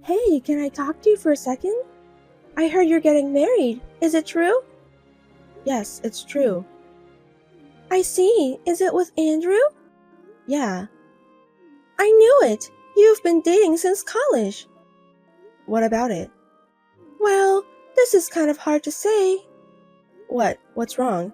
Hey, can I talk to you for a second? I heard you're getting married. Is it true? Yes, it's true. I see. Is it with Andrew? Yeah. I knew it. You've been dating since college. What about it? Well, this is kind of hard to say. What? What's wrong?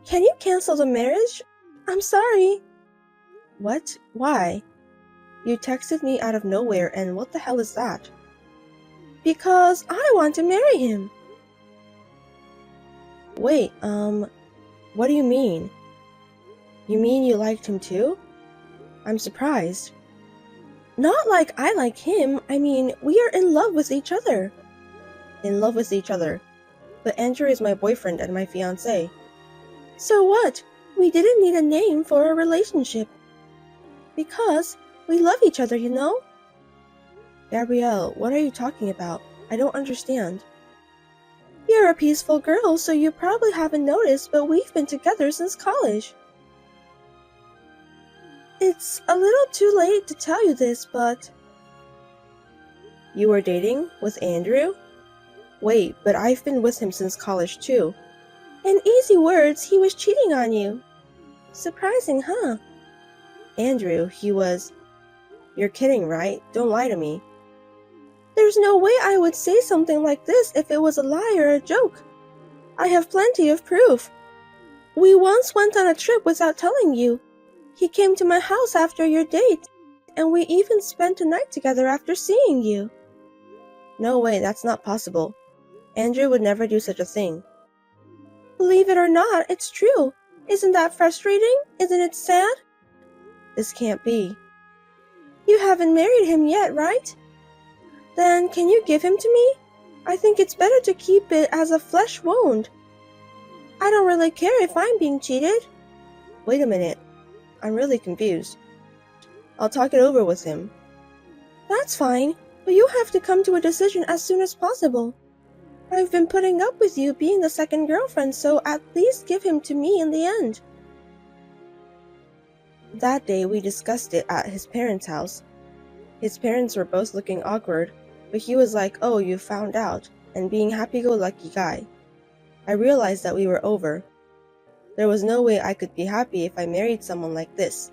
Can you cancel the marriage? I'm sorry. What? Why? You texted me out of nowhere, and what the hell is that? Because I want to marry him. Wait, what do you mean? You mean you liked him too? I'm surprised. Not like I like him. I mean, we are in love with each other. In love with each other. But Andrew is my boyfriend and my fiancé. So what? We didn't need a name for a relationship. Because we love each other, you know? Gabrielle, what are you talking about? I don't understand. You're a peaceful girl, so you probably haven't noticed, but we've been together since college. It's a little too late to tell you this, but... You were dating with Andrew? Wait, but I've been with him since college too. In easy words, he was cheating on you. Surprising, huh? Andrew, he was... You're kidding, right? Don't lie to me. There's no way I would say something like this if it was a lie or a joke. I have plenty of proof. We once went on a trip without telling you. He came to my house after your date, and we even spent a night together after seeing you. No way, that's not possible. Andrew would never do such a thing. Believe it or not, it's true. Isn't that frustrating? Isn't it sad? This can't be. You haven't married him yet, right? Then can you give him to me? I think it's better to keep it as a flesh wound. I don't really care if I'm being cheated. Wait a minute. I'm really confused. I'll talk it over with him. That's fine, but you have to come to a decision as soon as possible. I've been putting up with you being the second girlfriend, so at least give him to me in the end. That day we discussed it at his parents' house. His parents were both looking awkward, but he was like, "Oh, you found out," and being happy-go-lucky guy. I realized that we were over. There was no way I could be happy if I married someone like this.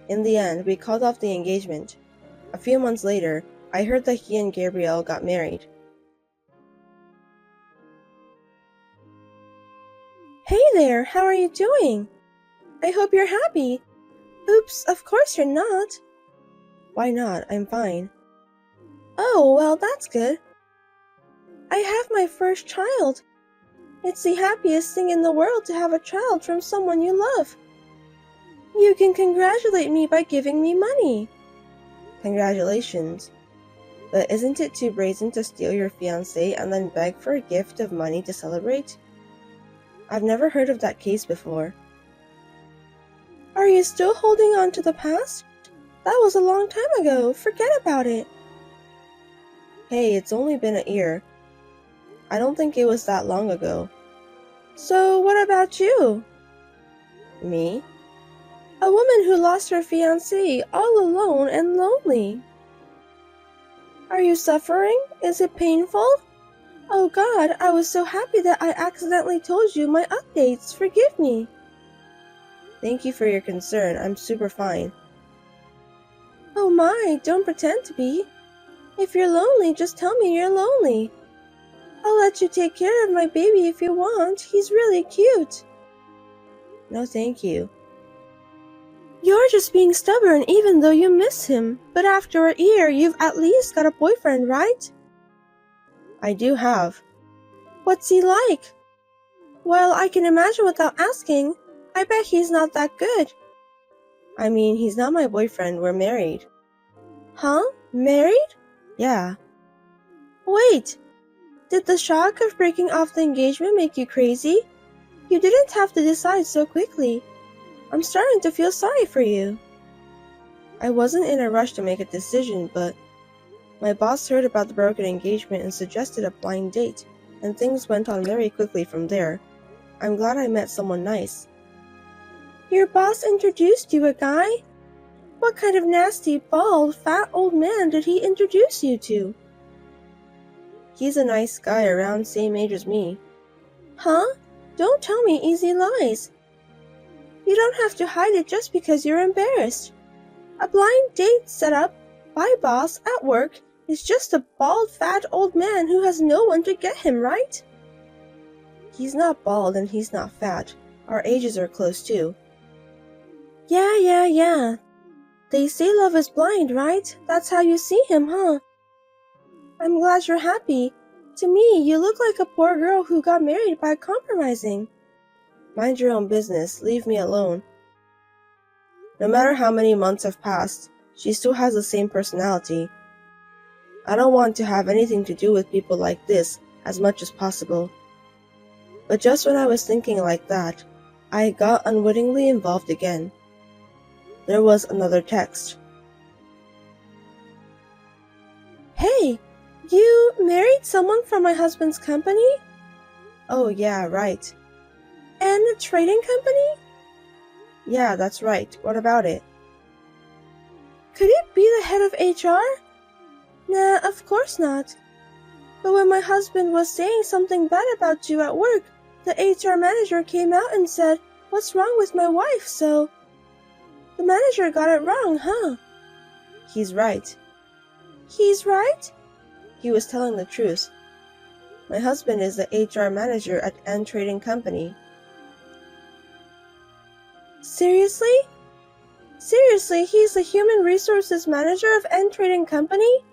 In the end, we called off the engagement. A few months later, I heard that he and Gabrielle got married. Hey there, how are you doing? I hope you're happy. Oops, of course you're not. Why not? I'm fine. Oh, well, that's good. I have my first child. It's the happiest thing in the world to have a child from someone you love. You can congratulate me by giving me money. Congratulations. But isn't it too brazen to steal your fiancé and then beg for a gift of money to celebrate? I've never heard of that case before. Are you still holding on to the past? That was a long time ago. Forget about it. Hey, it's only been a year. I don't think it was that long ago. So what about you? Me? A woman who lost her fiancé all alone and lonely. Are you suffering? Is it painful? Oh God, I was so happy that I accidentally told you my updates. Forgive me. Thank you for your concern. I'm super fine. Oh my, don't pretend to be. If you're lonely, just tell me you're lonely. I'll let you take care of my baby if you want. He's really cute. No, thank you. You're just being stubborn even though you miss him. But after a year, you've at least got a boyfriend, right? I do have. What's he like? Well, I can imagine without asking. I bet he's not that good. I mean, he's not my boyfriend. We're married. Huh? Married? Yeah. Wait. Did the shock of breaking off the engagement make you crazy? You didn't have to decide so quickly. I'm starting to feel sorry for you. I wasn't in a rush to make a decision, but my boss heard about the broken engagement and suggested a blind date, and things went on very quickly from there. I'm glad I met someone nice. Your boss introduced you a guy? What kind of nasty, bald, fat old man did he introduce you to? He's a nice guy around same age as me. Huh? Don't tell me easy lies. You don't have to hide it just because you're embarrassed. A blind date set up by boss at work is just a bald, fat old man who has no one to get him, right? He's not bald and he's not fat. Our ages are close too. Yeah. They say love is blind, right? That's how you see him, huh? I'm glad you're happy. To me, you look like a poor girl who got married by compromising. Mind your own business. Leave me alone. No matter how many months have passed, she still has the same personality. I don't want to have anything to do with people like this as much as possible. But just when I was thinking like that, I got unwittingly involved again. There was another text. Hey, you married someone from my husband's company? Oh yeah, right. And a trading company? Yeah, that's right. What about it? Could it be the head of HR? Nah, of course not. But when my husband was saying something bad about you at work, the HR manager came out and said, "What's wrong with my wife?" So the manager got it wrong, huh? He's right. He's right? He was telling the truth. My husband is the HR manager at N Trading Company. Seriously? Seriously, he's the human resources manager of N Trading Company?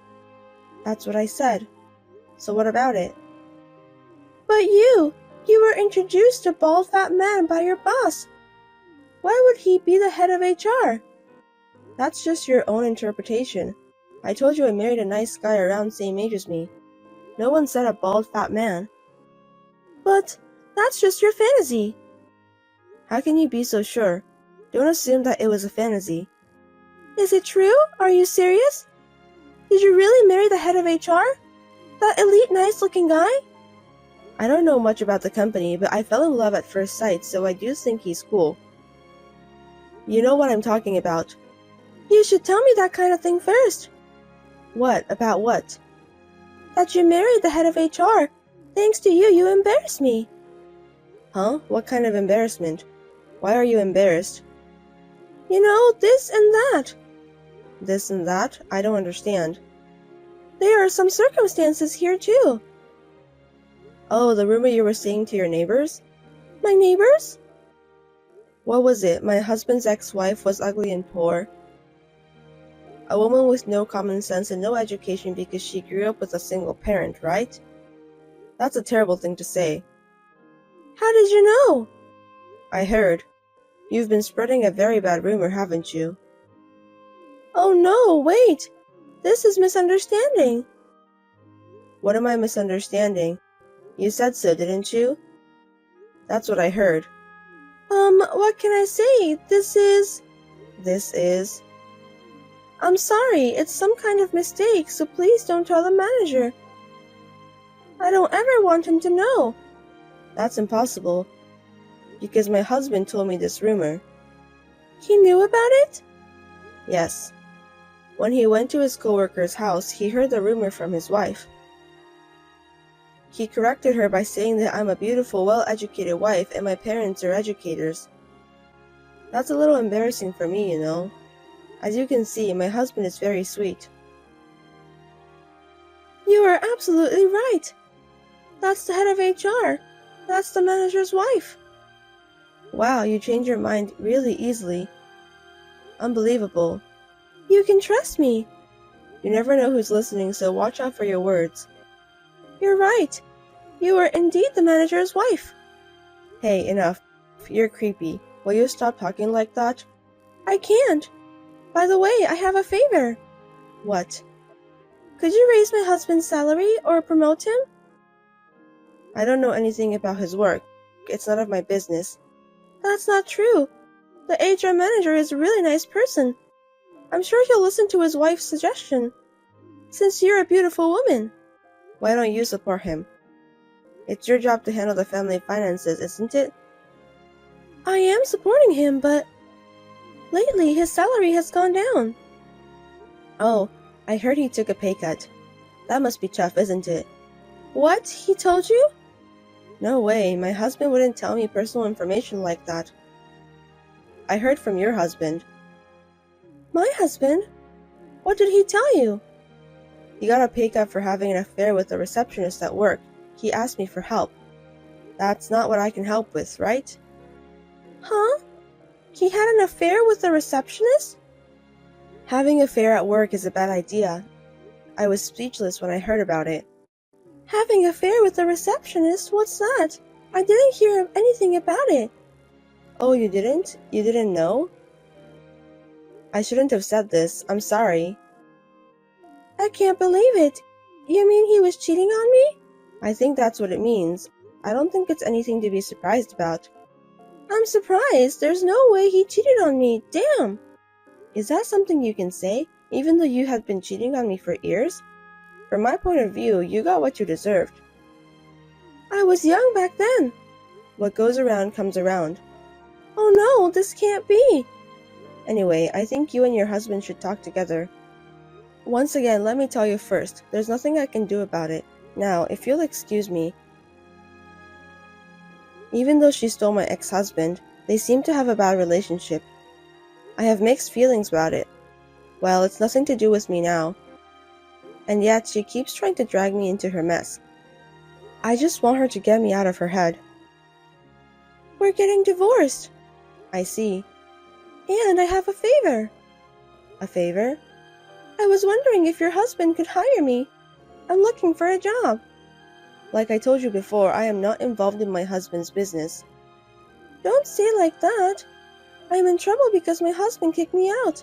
That's what I said. So what about it? But you were introduced to bald fat man by your boss. Why would he be the head of HR? That's just your own interpretation. I told you I married a nice guy around same age as me. No one said a bald fat man. But that's just your fantasy. How can you be so sure? Don't assume that it was a fantasy. Is it true? Are you serious? Did you really marry the head of HR? That elite nice-looking guy? I don't know much about the company, but I fell in love at first sight, so I do think he's cool. You know what I'm talking about. You should tell me that kind of thing first. What? About what? That you married the head of HR. Thanks to you, you embarrassed me. Huh? What kind of embarrassment? Why are you embarrassed? You know, this and that. This and that? I don't understand. There are some circumstances here, too. Oh, the rumor you were saying to your neighbors? My neighbors? What was it? My husband's ex-wife was ugly and poor. A woman with no common sense and no education because she grew up with a single parent, right? That's a terrible thing to say. How did you know? I heard. You've been spreading a very bad rumor, haven't you? Oh no, wait. This is misunderstanding. What am I misunderstanding? You said so, didn't you? That's what I heard. What can I say? This is... I'm sorry, it's some kind of mistake, so please don't tell the manager. I don't ever want him to know. That's impossible, because my husband told me this rumor. He knew about it? Yes. When he went to his coworker's house, he heard the rumor from his wife. He corrected her by saying that I'm a beautiful, well-educated wife and my parents are educators. That's a little embarrassing for me, you know. As you can see, my husband is very sweet. You are absolutely right. That's the head of HR. That's the manager's wife. Wow, you change your mind really easily. Unbelievable. You can trust me. You never know who's listening, so watch out for your words. You're right. You are indeed the manager's wife. Hey, enough. You're creepy. Will you stop talking like that? I can't. By the way, I have a favor. What? Could you raise my husband's salary or promote him? I don't know anything about his work. It's none of my business. That's not true. The HR manager is a really nice person. I'm sure he'll listen to his wife's suggestion. Since you're a beautiful woman. Why don't you support him? It's your job to handle the family finances, isn't it? I am supporting him, but... Lately, his salary has gone down. Oh, I heard he took a pay cut. That must be tough, isn't it? What? He told you? No way, my husband wouldn't tell me personal information like that. I heard from your husband. My husband? What did he tell you? He got a pay cut for having an affair with a receptionist at work. He asked me for help. That's not what I can help with, right? Huh? He had an affair with a receptionist? Having an affair at work is a bad idea. I was speechless when I heard about it. Having an affair with a receptionist? What's that? I didn't hear anything about it. Oh, you didn't? You didn't know? I shouldn't have said this. I'm sorry. I can't believe it. You mean he was cheating on me? I think that's what it means. I don't think it's anything to be surprised about. I'm surprised. There's no way he cheated on me. Damn. Is that something you can say, even though you had been cheating on me for years? From my point of view, you got what you deserved. I was young back then. What goes around comes around. Oh no, this can't be. Anyway, I think you and your husband should talk together. Once again, let me tell you first, there's nothing I can do about it. Now, if you'll excuse me. Even though she stole my ex-husband, they seem to have a bad relationship. I have mixed feelings about it. Well, it's nothing to do with me now. And yet, she keeps trying to drag me into her mess. I just want her to get me out of her head. We're getting divorced. I see. And I have a favor. A favor? I was wondering if your husband could hire me. I'm looking for a job. Like I told you before, I am not involved in my husband's business. Don't say it like that. I am in trouble because my husband kicked me out.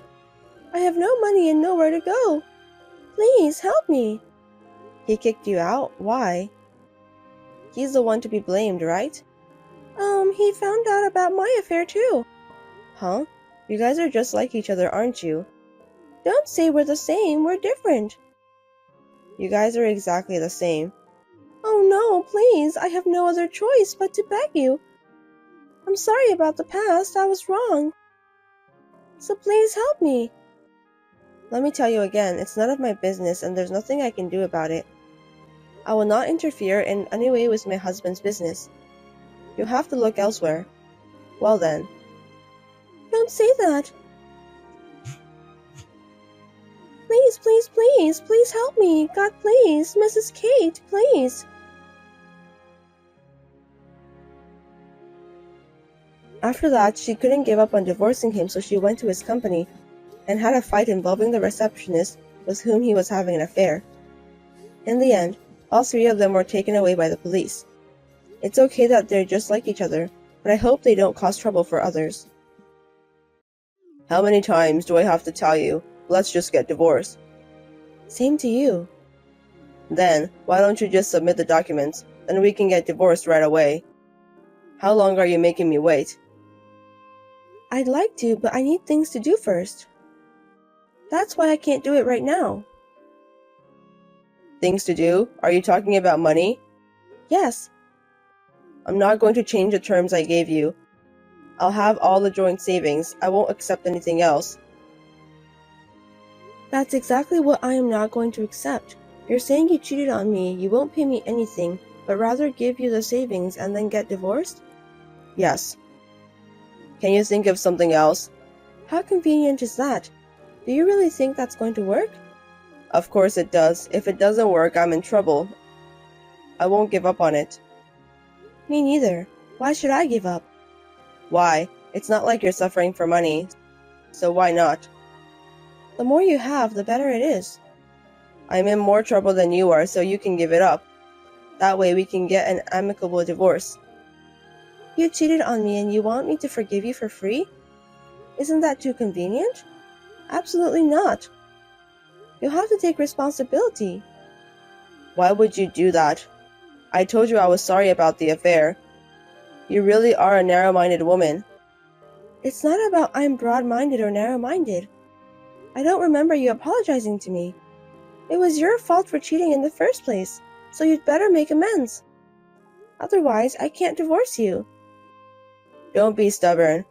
I have no money and nowhere to go. Please help me. He kicked you out? Why? He's the one to be blamed, right? He found out about my affair too. Huh? You guys are just like each other, aren't you? Don't say we're the same, we're different. You guys are exactly the same. Oh no, please, I have no other choice but to beg you. I'm sorry about the past, I was wrong. So please help me. Let me tell you again, it's none of my business and there's nothing I can do about it. I will not interfere in any way with my husband's business. You'll have to look elsewhere. Well then. Don't say that. Please, please, please, please help me. God, please. Mrs. Kate, please. After that, she couldn't give up on divorcing him, so she went to his company and had a fight involving the receptionist with whom he was having an affair. In the end, all three of them were taken away by the police. It's okay that they're just like each other, but I hope they don't cause trouble for others. How many times do I have to tell you, let's just get divorced? Same to you. Then, why don't you just submit the documents, then we can get divorced right away. How long are you making me wait? I'd like to, but I need things to do first. That's why I can't do it right now. Things to do? Are you talking about money? Yes. I'm not going to change the terms I gave you. I'll have all the joint savings. I won't accept anything else. That's exactly what I am not going to accept. You're saying you cheated on me, you won't pay me anything, but rather give you the savings and then get divorced? Yes. Can you think of something else? How convenient is that? Do you really think that's going to work? Of course it does. If it doesn't work, I'm in trouble. I won't give up on it. Me neither. Why should I give up? Why? It's not like you're suffering for money. So why not? The more you have, the better it is. I'm in more trouble than you are, so you can give it up. That way we can get an amicable divorce. You cheated on me and you want me to forgive you for free? Isn't that too convenient? Absolutely not. You'll have to take responsibility. Why would you do that? I told you I was sorry about the affair. You really are a narrow-minded woman. It's not about I'm broad-minded or narrow-minded. I don't remember you apologizing to me. It was your fault for cheating in the first place, so you'd better make amends. Otherwise, I can't divorce you. Don't be stubborn.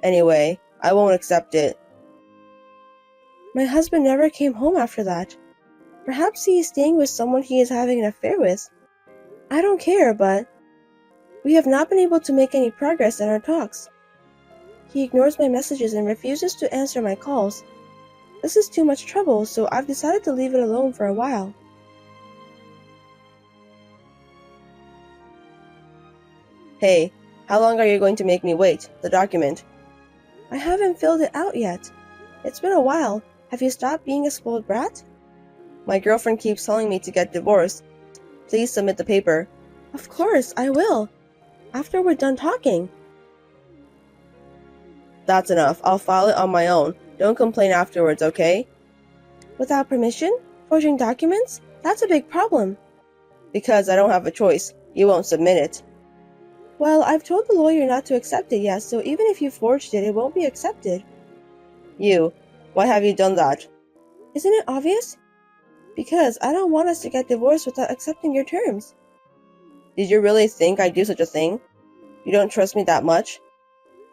Anyway, I won't accept it. My husband never came home after that. Perhaps he is staying with someone he is having an affair with. I don't care, but we have not been able to make any progress in our talks. He ignores my messages and refuses to answer my calls. This is too much trouble, so I've decided to leave it alone for a while. Hey, how long are you going to make me wait? The document. I haven't filled it out yet. It's been a while. Have you stopped being a spoiled brat? My girlfriend keeps telling me to get divorced. Please submit the paper. Of course, I will. After we're done talking. That's enough. I'll file it on my own. Don't complain afterwards, okay? Without permission? Forging documents? That's a big problem. Because I don't have a choice. You won't submit it. Well, I've told the lawyer not to accept it yet, so even if you forged it, it won't be accepted. Why have you done that? Isn't it obvious? Because I don't want us to get divorced without accepting your terms. Did you really think I'd do such a thing? You don't trust me that much?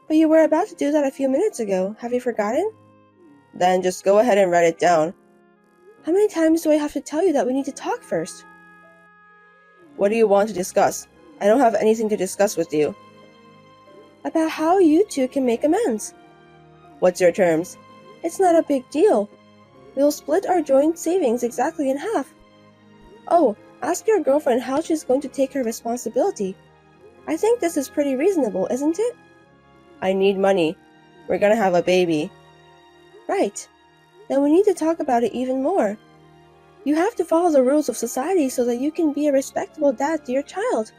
But you were about to do that a few minutes ago. Have you forgotten? Then just go ahead and write it down. How many times do I have to tell you that we need to talk first? What do you want to discuss? I don't have anything to discuss with you. About how you two can make amends. What's your terms? It's not a big deal. We'll split our joint savings exactly in half. Oh, ask your girlfriend how she's going to take her responsibility. I think this is pretty reasonable, isn't it? I need money. We're gonna have a baby. Right. Then we need to talk about it even more. You have to follow the rules of society so that you can be a respectable dad to your child.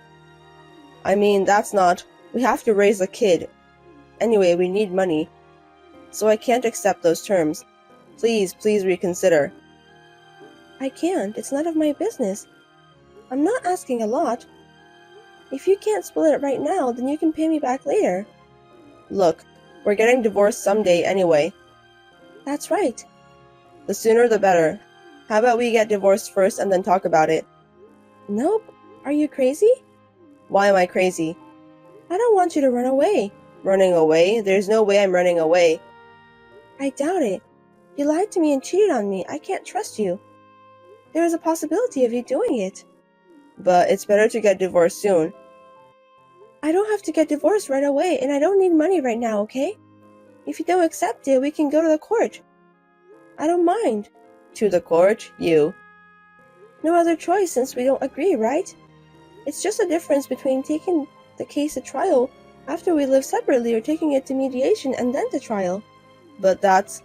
I mean, that's not... We have to raise a kid. Anyway, we need money. So I can't accept those terms. Please reconsider. I can't. It's none of my business. I'm not asking a lot. If you can't split it right now, then you can pay me back later. Look, we're getting divorced someday anyway. That's right. The sooner the better. How about we get divorced first and then talk about it? Nope. Are you crazy? Why am I crazy? I don't want you to run away. Running away? There's no way I'm running away. I doubt it. You lied to me and cheated on me. I can't trust you. There is a possibility of you doing it. But it's better to get divorced soon. I don't have to get divorced right away, and I don't need money right now, okay? If you don't accept it, we can go to the court. I don't mind. To the court? You. No other choice since we don't agree, right? It's just a difference between taking the case to trial after we live separately or taking it to mediation and then to trial. But that's...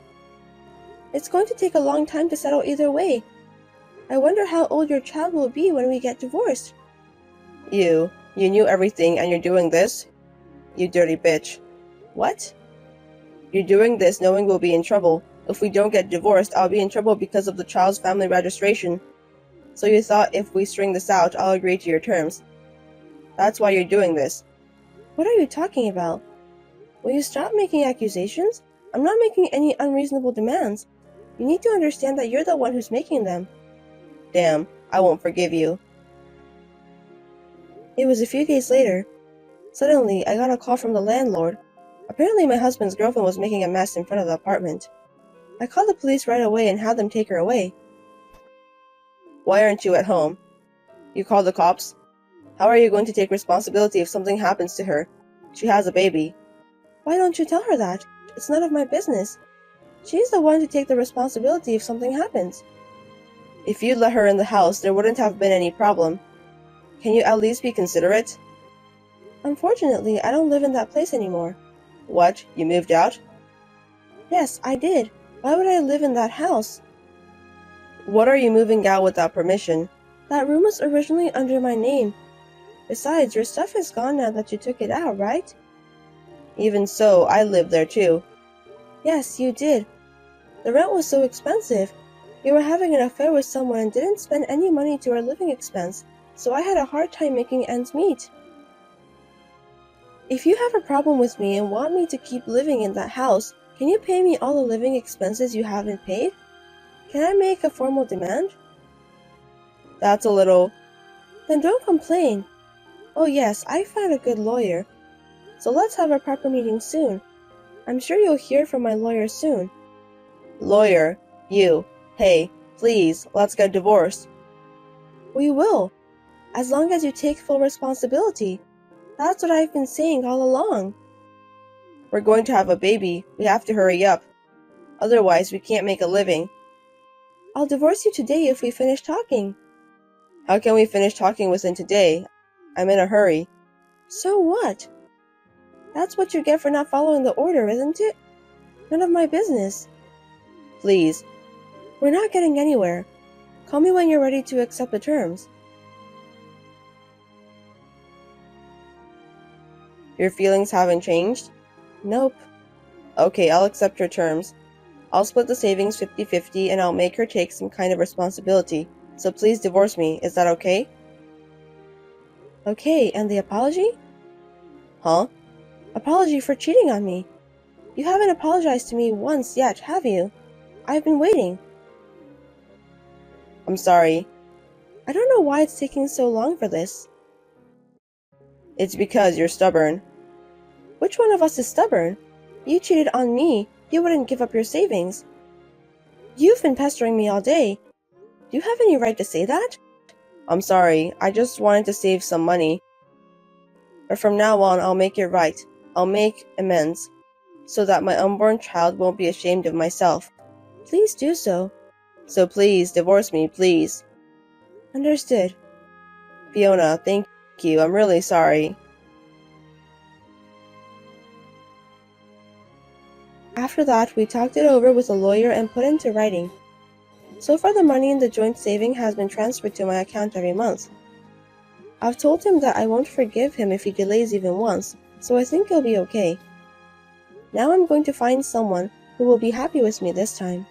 It's going to take a long time to settle either way. I wonder how old your child will be when we get divorced. You knew everything and you're doing this? You dirty bitch. What? You're doing this knowing we'll be in trouble. If we don't get divorced, I'll be in trouble because of the child's family registration. So you thought if we string this out, I'll agree to your terms. That's why you're doing this. What are you talking about? Will you stop making accusations? I'm not making any unreasonable demands. You need to understand that you're the one who's making them. Damn, I won't forgive you. It was a few days later. Suddenly, I got a call from the landlord. Apparently, my husband's girlfriend was making a mess in front of the apartment. I called the police right away and had them take her away. Why aren't you at home? You called the cops? How are you going to take responsibility if something happens to her? She has a baby. Why don't you tell her that? It's none of my business. She's the one to take the responsibility if something happens. If you'd let her in the house, there wouldn't have been any problem. Can you at least be considerate? Unfortunately, I don't live in that place anymore. What? You moved out? Yes, I did. Why would I live in that house? What are you moving out without permission? That room was originally under my name. Besides, your stuff is gone now that you took it out, right? Even so, I lived there too. Yes, you did. The rent was so expensive. You were having an affair with someone and didn't spend any money to our living expense, so I had a hard time making ends meet. If you have a problem with me and want me to keep living in that house, can you pay me all the living expenses you haven't paid? Can I make a formal demand? That's a little... Then don't complain. Oh yes, I found a good lawyer. So let's have a proper meeting soon. I'm sure you'll hear from my lawyer soon. Lawyer? You? Hey, please, let's get divorced. We will, as long as you take full responsibility. That's what I've been saying all along. We're going to have a baby. We have to hurry up. Otherwise, we can't make a living. I'll divorce you today if we finish talking. How can we finish talking within today? I'm in a hurry. So what? That's what you get for not following the order, isn't it? None of my business. Please. We're not getting anywhere. Call me when you're ready to accept the terms. Your feelings haven't changed? Nope. Okay, I'll accept your terms. I'll split the savings 50-50 and I'll make her take some kind of responsibility. So please divorce me. Is that okay? Okay, and the apology? Huh? Apology for cheating on me. You haven't apologized to me once yet, have you? I've been waiting. I'm sorry. I don't know why it's taking so long for this. It's because you're stubborn. Which one of us is stubborn? You cheated on me. You wouldn't give up your savings. You've been pestering me all day. Do you have any right to say that? I'm sorry. I just wanted to save some money. But from now on, I'll make it right. I'll make amends, so that my unborn child won't be ashamed of myself. Please do so. So please, divorce me, please. Understood. Fiona, thank you. I'm really sorry. After that, we talked it over with a lawyer and put into writing. So far, the money in the joint saving has been transferred to my account every month. I've told him that I won't forgive him if he delays even once, so I think he'll be okay. Now I'm going to find someone who will be happy with me this time.